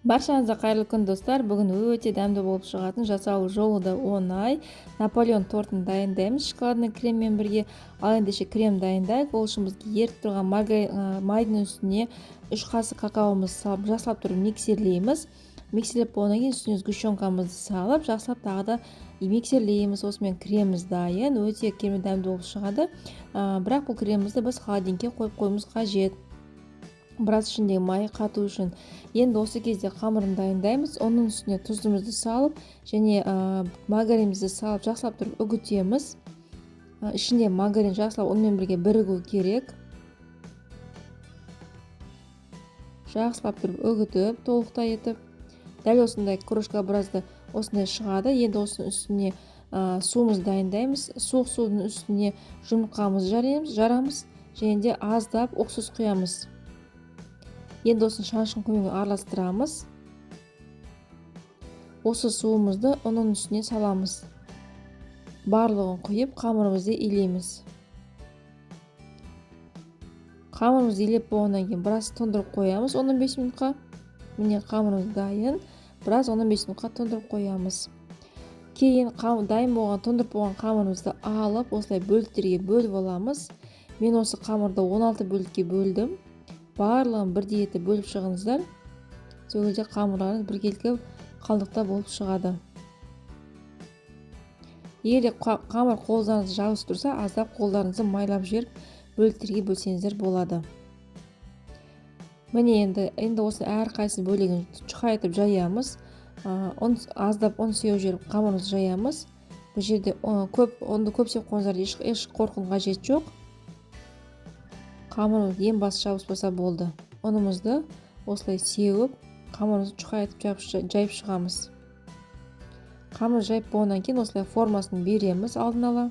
Баршаңызға қайырлы күн достар. Бүгін өте дәмді болып шығатын, жасалу жолы да оңай Наполеон тортын дайындаймыз шоколадный креммен бірге. Ал ендеше крем дайындайық. Ол үшін бізге ерітіп тұрған майдың үстіне 3 қасық какаомызды салып, жақсылап тұрып миксерлейміз. Миксерлеп болғаннан кейін үстіне сгущенкамызды салып, жақсылап тағы да миксерлейміз. Осымен креміміз дайын, өте керемет дәмді болып шығады. Бірақ бұл кремімізді біз холодильникке қойып қоюымыз қажет. Біраз ішіндегі майы қату үшін. Енді осы кезде қамырын дайындаймыз. Оның үстіне тұзымызды салып және маргаринімізді салып жақсылап тұрып үгітеміз. Ішінде маргарин жақсылап онымен бірге бірігу керек. Жақсылап тұрып үгітіп, толықтай етіп. Дәл осындай крошка біразды осындай шығады. Енді осының үстіне суымызды дайындаймыз. Суық судың үстіне жұмыртқамызды жарамыз және де аздап уксус құямыз. Енді осын шанышқы көмегімен араластырамыз. Осы суымызды оның үстіне саламыз. Барлығын құйып, қамырымызды илейміз. Қамырымызды илеп болғаннан кейін біраз тоңдырып қоямыз 15 минутқа. Міне қамырымыз дайын. Біраз 15 минутқа тоңдырып қоямыз. Кейін дайын болған, тоңдырып болған қамырымызды алып, осылай бөліктерге бөліп аламыз. Мен осы қамырды 16 бөлікке бөлдім. Барлығын бірдей етіп бөліп шығыңыздар. Сол кезде қамырларыңыз біркелкі қалдықта болып шығады. Егер қамыр қолдарыңызды жабысып тұрса, аздап қолдарыңызды майлап жіберіп бөліктерге бөлсеңіздер болады. Міне енді осы әрқайсы бөлігін чұқайтып жаямыз. Аздап ұн сеуіп жіберіп қамырымызды жаямыз. Бұл жерде онды көп сеуіп қойыңыздар, еш қорқудың қажеті жоқ. Қамырымыз ең басы жабыспаса болды. Ұнымызды осылай сеуіп, қамырымызды чұқайтып жайып шығамыз. Қамыр жайып болғаннан кейін осылай формасын береміз алдын ала.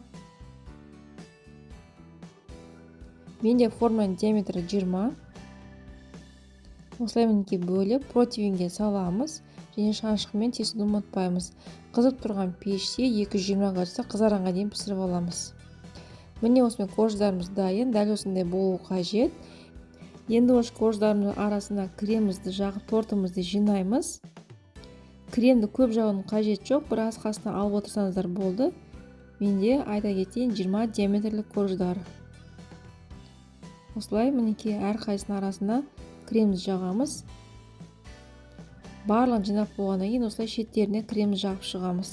Менде форманың диаметрі 20. Осылай мінекей бөліп, противенге саламыз және шанышқымен тесуді ұмытпаймыз. Қызып тұрған пеште 220 градуста қызарғанға дейін пісіріп аламыз. Міне осымен корждарымыз дайын, дәл осындай болу қажет. Енді осы корждарымыздың арасына кремімізді жағып, тортымызды жинаймыз. Кремді көп жағудың қажет жоқ, біраз қасына алып отырсаңыздар болды. Менде айта кетейін 20 диаметрлік корждар. Осылай мінекей әрқайсының арасына кремімізді жағамыз. Барлығын жинап болғаннан кейін осылай шеттеріне кремді жағып шығамыз.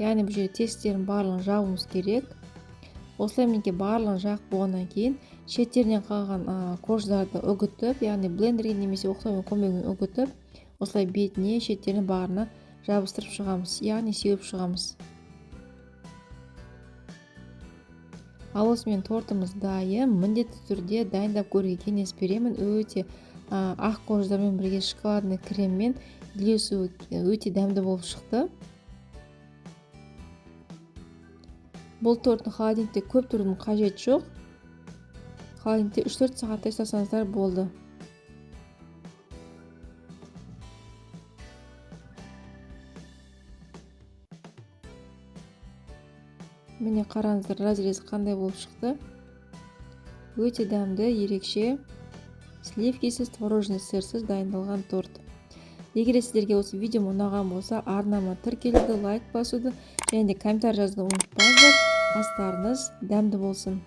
Яғни бұл жерде тесіктерін барлығын жабуымыз керек. Осылай мінекей барлығын жағып болғаннан кейін шеттерінен қалған корждарды үгітіп, яғни блендерге немесе оқтаумен көмегімен үгітіп, осылай бетіне, шеттеріне, бағына жабыстырып шығамыз, яғни сеуіп шығамыз. Ал осымен тортымыз дайын. Міндетті түрде дайындап көруге кеңес беремін. Өте ақ корждармен бірге шоколадный креммен үйлесуі өте дәмді болып шықты. Бұл торттың холодильникте көп тұрудың қажеті жоқ. Холодильникте 3-4 сағаттай ұстасаңыздар болды. Міне қараңыздар, разрезі қандай болып шықты. Өте дәмді, ерекше, сливкисіз, творожный сырсыз дайындалған торт. Егер сіздерге осы видео ұнаған болса, арнама тіркелуді, лайк басуды және де комментарий жазуды ұмытпаңыздар. Астарыңыз дәмді болсын.